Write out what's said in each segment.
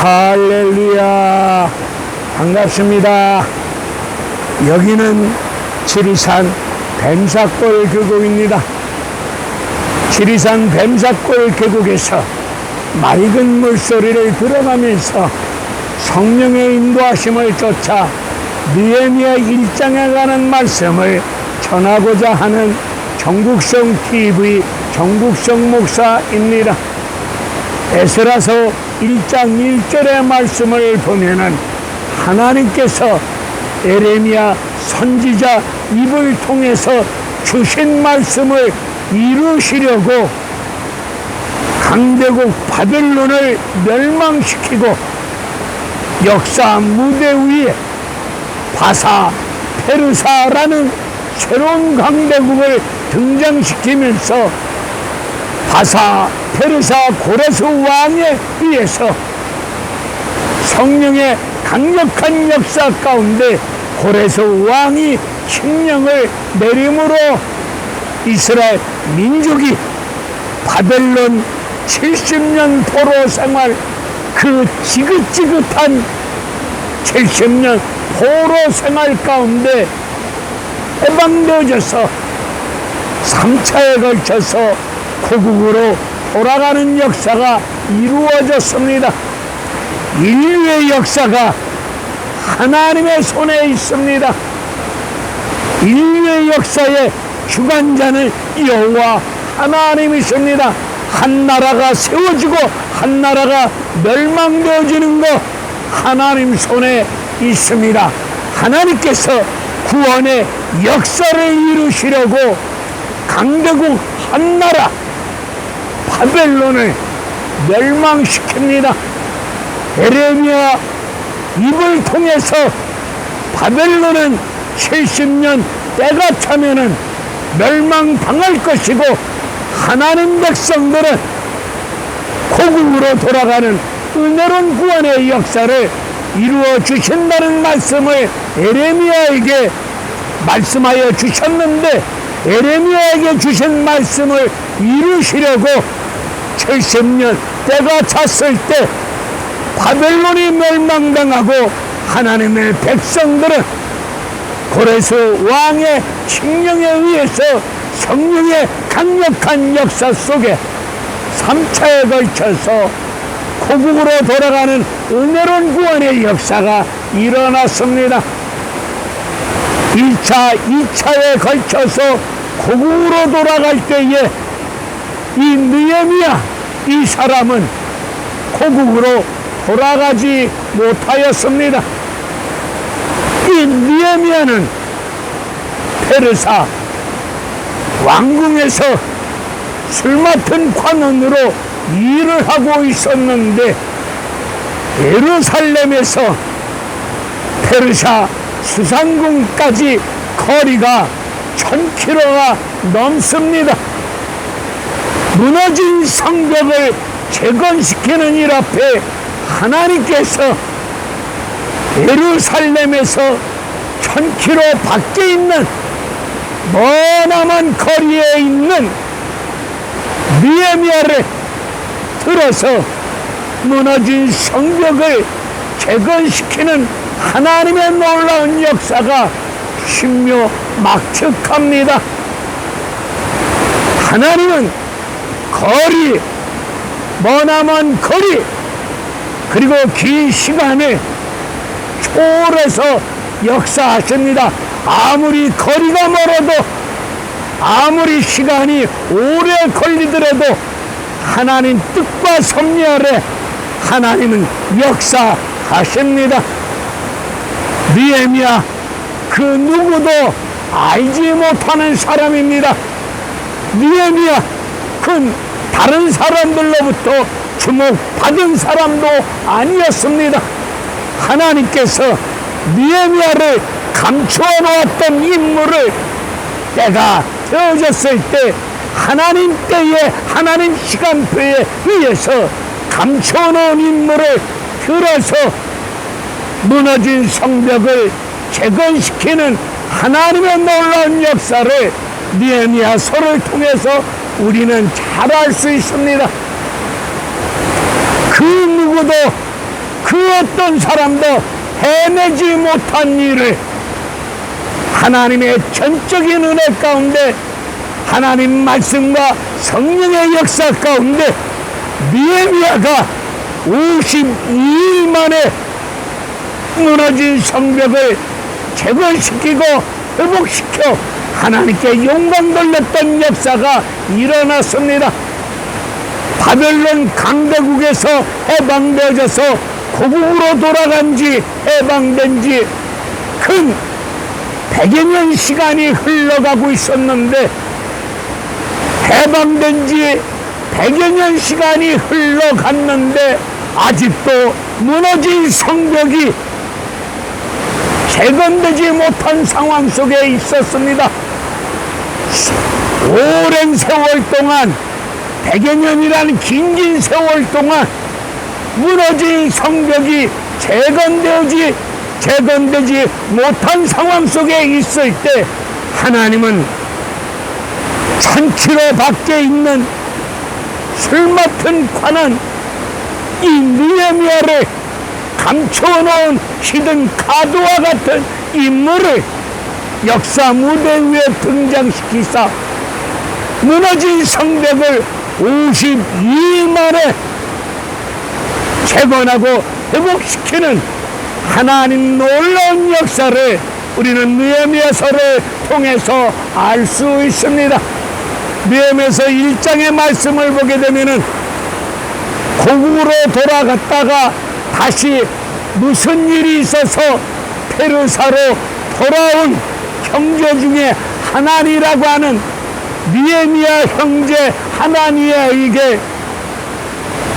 할렐루야, 반갑습니다. 여기는 지리산 뱀사골 계곡입니다. 지리산 뱀사골 계곡에서 맑은 물소리를 들어가면서 성령의 인도하심을 쫓아 느헤미야 1장에 관한 말씀을 전하고자 하는 정국성 TV 정국성 목사입니다. 에스라서 1장 1절의 말씀을 보면은 하나님께서 에레미야 선지자 입을 통해서 주신 말씀을 이루시려고 강대국 바벨론을 멸망시키고 역사 무대 위에 바사 페르사라는 새로운 강대국을 등장시키면서 바사 페르사 고레스 왕에 의해서 성령의 강력한 역사 가운데 고레스 왕이 칙령을 내림으로 이스라엘 민족이 바벨론 70년 포로 생활, 그 지긋지긋한 70년 포로 생활 가운데 해방되어져서 3차에 걸쳐서 고국으로 돌아가는 역사가 이루어졌습니다. 인류의 역사가 하나님의 손에 있습니다. 인류의 역사의 주관자는 여호와 하나님이십니다. 한 나라가 세워지고 한 나라가 멸망되어지는 것 하나님 손에 있습니다. 하나님께서 구원의 역사를 이루시려고 강대국 한 나라 바벨론을 멸망시킵니다. 에레미야 입을 통해서 바벨론은 70년 때가 차면은 멸망당할 것이고 하나님 백성들은 고국으로 돌아가는 은혜로운 구원의 역사를 이루어 주신다는 말씀을 에레미야에게 말씀하여 주셨는데, 에레미야에게 주신 말씀을 이루시려고 70년 때가 찼을 때 바벨론이 멸망당하고 하나님의 백성들은 고레스 왕의 칙령에 의해서 성령의 강력한 역사 속에 3차에 걸쳐서 고국으로 돌아가는 은혜로운 구원의 역사가 일어났습니다. 1차, 2차에 걸쳐서 고국으로 돌아갈 때에 이 느헤미야 이 사람은 고국으로 돌아가지 못하였습니다. 이 느헤미야는 페르사 왕궁에서 술 맡은 관원으로 일을 하고 있었는데 예루살렘에서 페르사 수상궁까지 거리가 1000km가 넘습니다. 무너진 성벽을 재건시키는 일 앞에 하나님께서 예루살렘에서 1000km 밖에 있는 머나먼 거리에 있는 느헤미야를 들어서 무너진 성벽을 재건시키는 하나님의 놀라운 역사가 신묘막측합니다. 하나님은 거리, 머나먼 거리, 그리고 긴 시간을 초월해서 역사하십니다. 아무리 거리가 멀어도, 아무리 시간이 오래 걸리더라도 하나님 뜻과 섭리 아래 하나님은 역사하십니다. 느헤미야 그 누구도 알지 못하는 사람입니다. 느헤미야 그 다른 사람들로부터 주목받은 사람도 아니었습니다. 하나님께서 느헤미야를 감추어 놓았던 인물을 때가 되어졌을 때 하나님 때에 하나님 시간표에 의해서 감추어 놓은 인물을 들어서 무너진 성벽을 재건시키는 하나님의 놀라운 역사를 느헤미야서를 통해서 우리는 잘 알 수 있습니다. 그 누구도 그 어떤 사람도 해내지 못한 일을 하나님의 전적인 은혜 가운데, 하나님 말씀과 성령의 역사 가운데 느헤미야가 52일 만에 무너진 성벽을 재건시키고 회복시켜 하나님께 영광 돌렸던 역사가 일어났습니다. 바벨론 강대국에서 해방되어져서 고국으로 돌아간 지, 해방된 지 근 100여 년 시간이 흘러가고 있었는데, 해방된 지 100여 년 시간이 흘러갔는데 아직도 무너진 성벽이 재건되지 못한 상황 속에 있었습니다. 오랜 세월 동안, 100여 년이라는 긴 세월 동안 무너진 성벽이 재건되지 못한 상황 속에 있을 때, 하나님은 1000km 밖에 있는 술 맡은 관한 이 느헤미야를 감춰놓은 히든 카드와 같은 인물을 역사 무대 위에 등장시키사 무너진 성벽을 52일 만에 재건하고 회복시키는 하나님 놀라운 역사를 우리는 느헤미야서를 통해서 알 수 있습니다. 느헤미야서 1장의 말씀을 보게 되면은 고국으로 돌아갔다가 다시 무슨 일이 있어서 페르사로 돌아온 형제 중에 하나니라고 하는 느헤미야 형제 하나니에게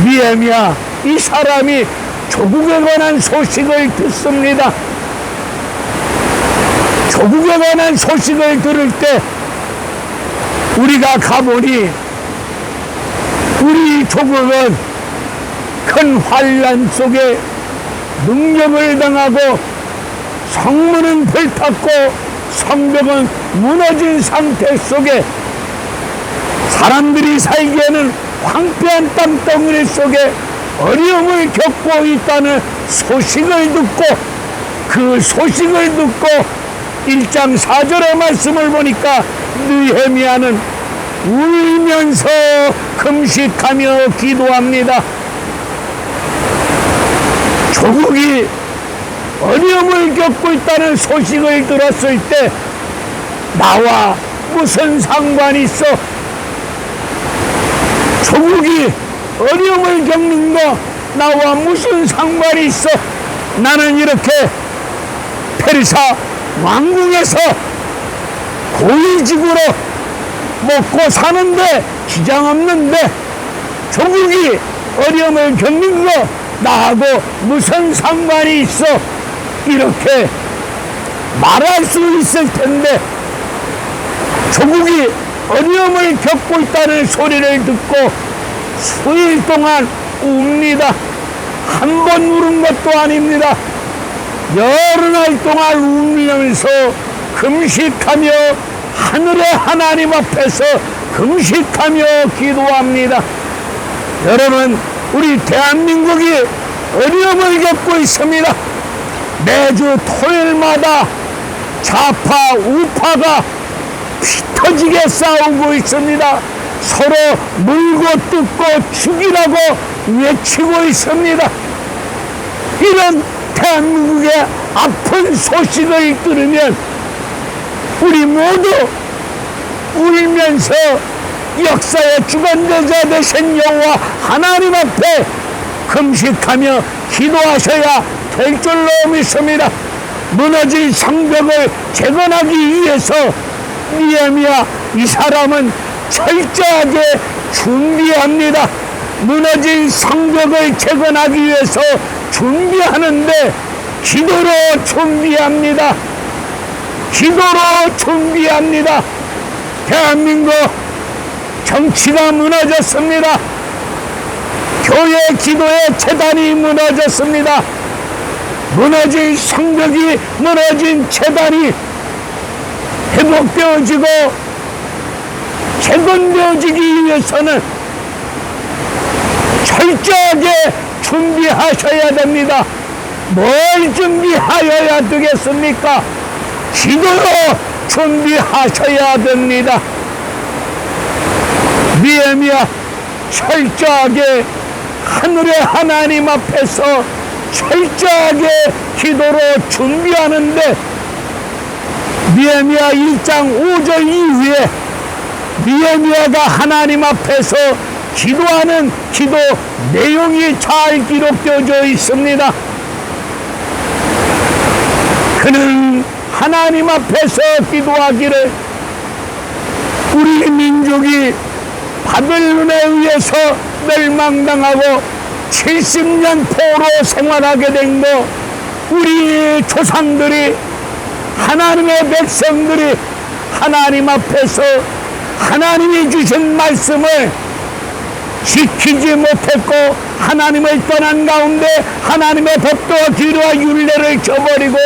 느헤미야 이 사람이 조국에 관한 소식을 듣습니다. 조국에 관한 소식을 들을 때 우리가 가보니 우리 조국은 큰 환란 속에 능력을 당하고 성문은 불탔고 성벽은 무너진 상태 속에 사람들이 살기에는 황폐한 땅덩어리 속에 어려움을 겪고 있다는 소식을 듣고, 그 소식을 듣고 1장 4절의 말씀을 보니까 느헤미야는 울면서 금식하며 기도합니다. 조국이 어려움을 겪고 있다는 소식을 들었을 때 나와 무슨 상관이 있어? 조국이 어려움을 겪는 거 나와 무슨 상관이 있어? 나는 이렇게 페르사 왕궁에서 고위직으로 먹고 사는데 지장 없는데 조국이 어려움을 겪는 거 나하고 무슨 상관이 있어? 이렇게 말할 수 있을 텐데, 조국이 어려움을 겪고 있다는 소리를 듣고 수일 동안 웁니다. 한 번 울은 것도 아닙니다. 여러 날 동안 울면서 금식하며 하늘의 하나님 앞에서 금식하며 기도합니다. 여러분, 우리 대한민국이 어려움을 겪고 있습니다. 매주 토요일마다 좌파 우파가 피 터지게 싸우고 있습니다. 서로 물고 뜯고 죽이라고 외치고 있습니다. 이런 대한민국의 아픈 소식을 들으면 우리 모두 울면서 역사의 주관자자 되신 여호와 하나님 앞에 금식하며 기도하셔야 될 줄로 믿습니다. 무너진 성벽을 재건하기 위해서 느헤미야 이 사람은 철저하게 준비합니다. 무너진 성벽을 재건하기 위해서 준비하는데 기도로 준비합니다. 기도로 준비합니다. 대한민국 정치가 무너졌습니다. 교회 기도의 재단이 무너졌습니다. 무너진 성벽이, 무너진 재단이 회복되어지고 재건되어지기 위해서는 철저하게 준비하셔야 됩니다. 뭘 준비하여야 되겠습니까? 기도로 준비하셔야 됩니다. 느헤미야 철저하게 하늘의 하나님 앞에서 철저하게 기도로 준비하는데, 느헤미야 1장 5절 이후에 느헤미야가 하나님 앞에서 기도하는 기도 내용이 잘 기록되어져 있습니다. 그는 하나님 앞에서 기도하기를, 우리 민족이 바벨론에 의해서 멸망당하고 70년 포로 생활하게 된 거, 우리 조상들이, 하나님의 백성들이 하나님 앞에서 하나님이 주신 말씀을 지키지 못했고, 하나님을 떠난 가운데 하나님의 법도와 규례와 율례를 저버리고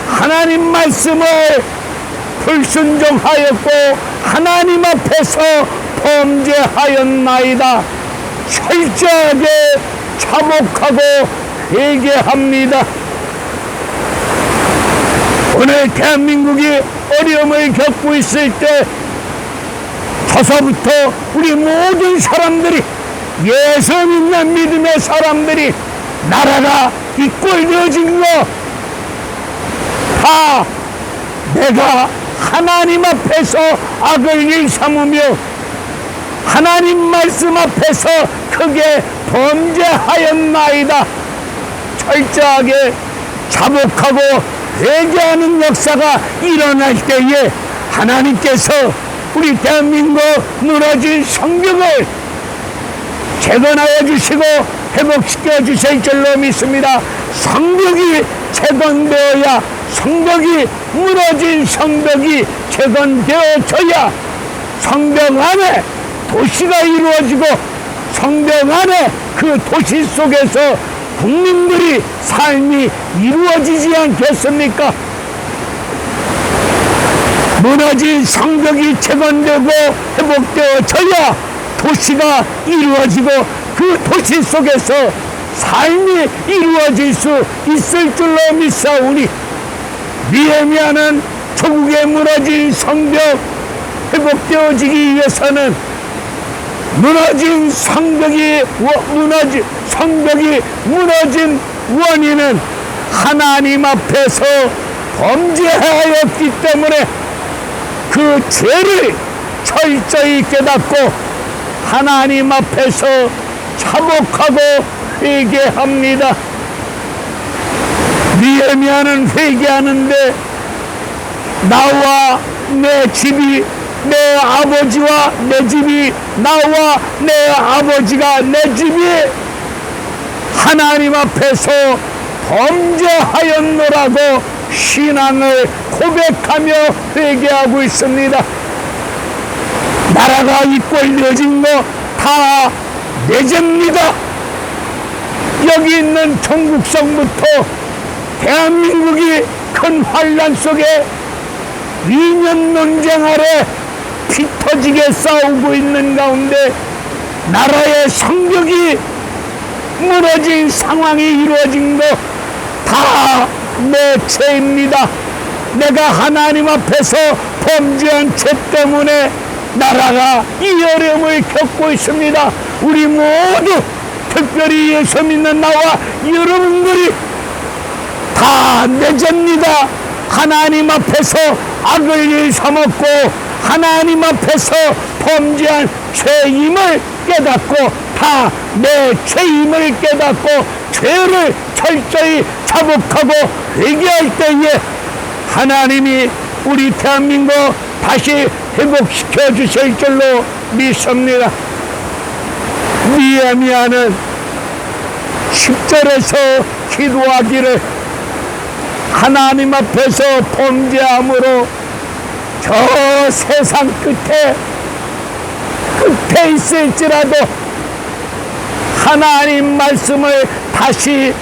하나님 말씀을 불순종하였고 하나님 앞에서 범죄하였나이다. 철저하게 자복하고 회개합니다. 오늘 대한민국이 어려움을 겪고 있을 때 저서부터 우리 모든 사람들이, 예수 믿는 믿음의 사람들이, 나라가 이 꼴 되어진 거 다 내가 하나님 앞에서 악을 일삼으며 하나님 말씀 앞에서 크게 범죄하였나이다. 철저하게 자복하고 회개하는 역사가 일어날 때에 하나님께서 우리 대한민국 무너진 성벽을 재건하여 주시고 회복시켜 주실 줄로 믿습니다. 성벽이 재건되어야, 성벽이 무너진 성벽이 재건되어져야 성벽 안에 도시가 이루어지고, 성벽 안에 그 도시 속에서 국민들이 삶이 이루어지지 않겠습니까? 무너진 성벽이 재건되고 회복되어져야 도시가 이루어지고 그 도시 속에서 삶이 이루어질 수 있을 줄로 믿사오니, 느헤미야는 조국의 무너진 성벽 회복되어지기 위해서는 성벽이 무너진 원인은 하나님 앞에서 범죄하였기 때문에 그 죄를 철저히 깨닫고 하나님 앞에서 자복하고 회개합니다. 느헤미야는 회개하는데, 나와 내 집이, 내 아버지와 내 집이, 나와 내 아버지가 내 집이 하나님 앞에서 범죄하였노라고 신앙을 고백하며 회개하고 있습니다. 나라가 이꼴되어진 거 다 내 죄입니다. 여기 있는 종국성부터 대한민국이 큰 환란 속에 2년 논쟁 아래 피 터지게 싸우고 있는 가운데 나라의 성벽이 무너진 상황이 이루어진 거 다 내 죄입니다. 내가 하나님 앞에서 범죄한 죄 때문에 나라가 이 어려움을 겪고 있습니다. 우리 모두, 특별히 예수 믿는 나와 여러분들이 다 내 죄입니다. 하나님 앞에서 악을 일삼았고 하나님 앞에서 범죄한 죄임을 깨닫고, 다 내 죄임을 깨닫고 죄를 철저히 자복하고 회개할 때에 하나님이 우리 대한민국 다시 회복시켜 주실 줄로 믿습니다. 느헤미야는 10절에서 기도하기를, 하나님 앞에서 범죄함으로 저 세상 끝에 있을지라도 하나님 말씀을 다시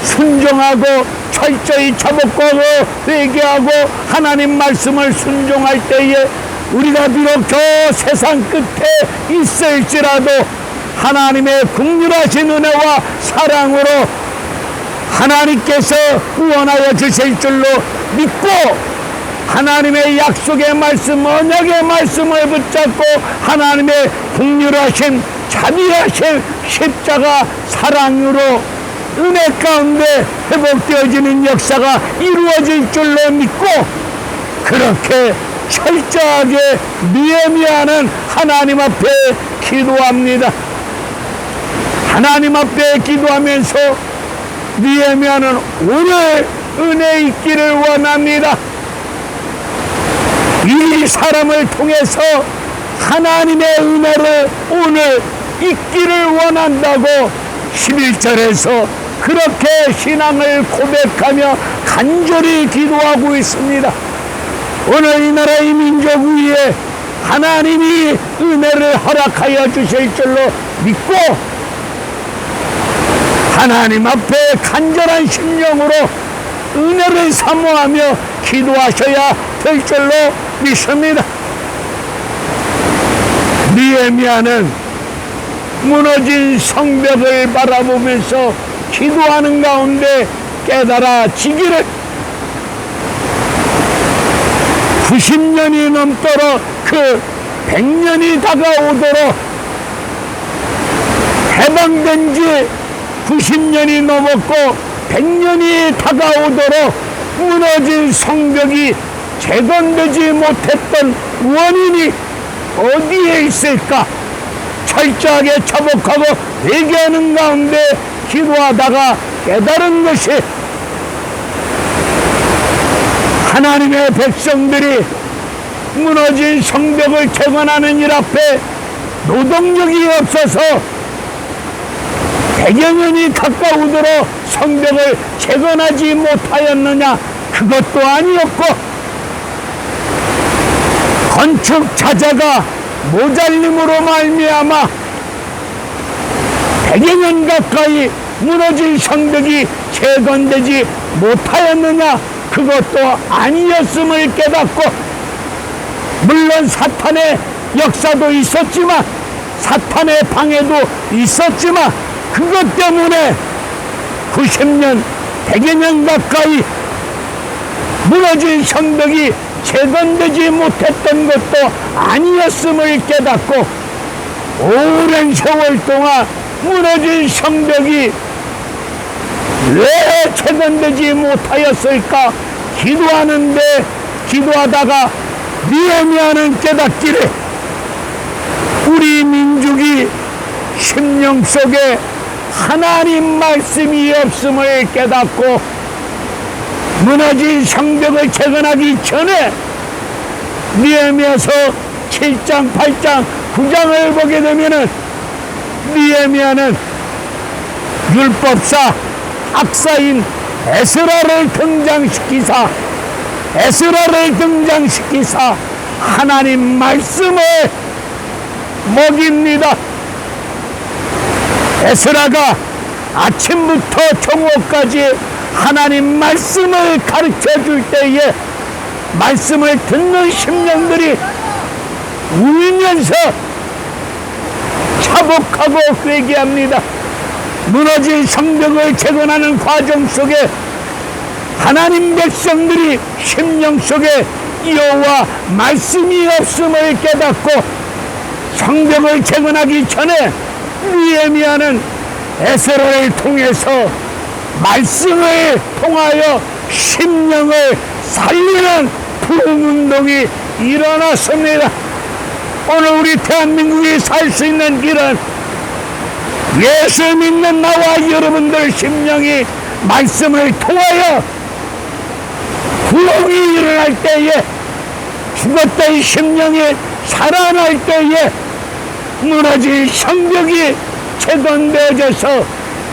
순종하고 철저히 자복하고 회개하고 하나님 말씀을 순종할 때에 우리가 비록 저 세상 끝에 있을지라도 하나님의 긍휼하신 은혜와 사랑으로 하나님께서 구원하여 주실 줄로 믿고 하나님의 약속의 말씀, 언약의 말씀을 붙잡고 하나님의 긍휼하신 자비하신 십자가 사랑으로 은혜 가운데 회복되어지는 역사가 이루어질 줄로 믿고 그렇게 철저하게 느헤미야는 하나님 앞에 기도합니다. 하나님 앞에 기도하면서 느헤미야는 오늘 은혜 있기를 원합니다. 이 사람을 통해서 하나님의 은혜를 오늘 있기를 원한다고 11절에서 그렇게 신앙을 고백하며 간절히 기도하고 있습니다. 오늘 이 나라 이 민족 위에 하나님이 은혜를 허락하여 주실 줄로 믿고 하나님 앞에 간절한 심령으로 은혜를 사모하며 기도하셔야 될 줄로 믿습니다. 느헤미야는 무너진 성벽을 바라보면서 기도하는 가운데 깨달아지기를 90년이 넘도록 그 100년이 다가오도록 해방된 지 90년이 넘었고 100년이 다가오도록 무너진 성벽이 재건되지 못했던 원인이 어디에 있을까? 철저하게 차복하고 회개하는 가운데 기도하다가 깨달은 것이 하나님의 백성들이 무너진 성벽을 재건하는 일 앞에 노동력이 없어서 100여 년이 가까우도록 성벽을 재건하지 못하였느냐? 그것도 아니었고 건축 자재가 모자림으로 말미암아 100여 년 가까이 무너진 성벽이 재건되지 못하였느냐? 그것도 아니었음을 깨닫고 물론 사탄의 역사도 있었지만 사탄의 방해도 있었지만 그것 때문에 90년, 100여 년 가까이 무너진 성벽이 재건되지 못했던 것도 아니었음을 깨닫고 오랜 세월 동안 무너진 성벽이 왜 재건되지 못하였을까 기도하다가 느헤미야는 깨닫기를 우리 민족이 심령 속에 하나님 말씀이 없음을 깨닫고 무너진 성벽을 재건하기 전에 느헤미야서 7장, 8장, 9장을 보게 되면은 느헤미야는 율법사 악사인 에스라를 등장시키사 하나님 말씀을 먹입니다. 에스라가 아침부터 정오까지 하나님 말씀을 가르쳐 줄 때에 말씀을 듣는 심령들이 울면서 차복하고 회개합니다. 무너진 성벽을 재건하는 과정 속에 하나님 백성들이 심령 속에 여호와 말씀이 없음을 깨닫고 성벽을 재건하기 전에 느헤미야는 에스라를 통해서 말씀을 통하여 심령을 살리는 부흥운동이 일어났습니다. 오늘 우리 대한민국이 살 수 있는 길은 예수 믿는 나와 여러분들 심령이 말씀을 통하여 구원이 일어날 때에 죽었던 심령이 살아날 때에 무너진 성벽이 재건되어져서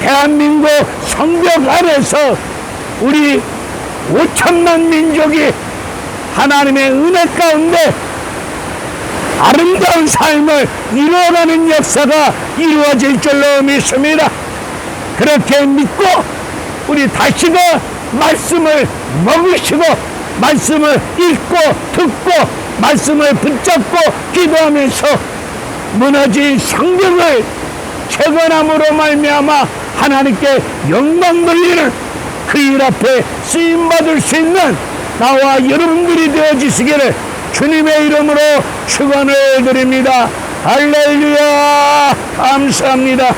대한민국 성벽 아래서 우리 5천만 민족이 하나님의 은혜 가운데 아름다운 삶을 이루어가는 역사가 이루어질 줄로 믿습니다. 그렇게 믿고 우리 다시금 말씀을 먹으시고 말씀을 읽고 듣고 말씀을 붙잡고 기도하면서 무너진 성벽을 재건함으로 말미암아 하나님께 영광 돌리는 그 일 앞에 쓰임받을 수 있는 나와 여러분들이 되어지시기를 주님의 이름으로 축원을 드립니다. 할렐루야. 감사합니다.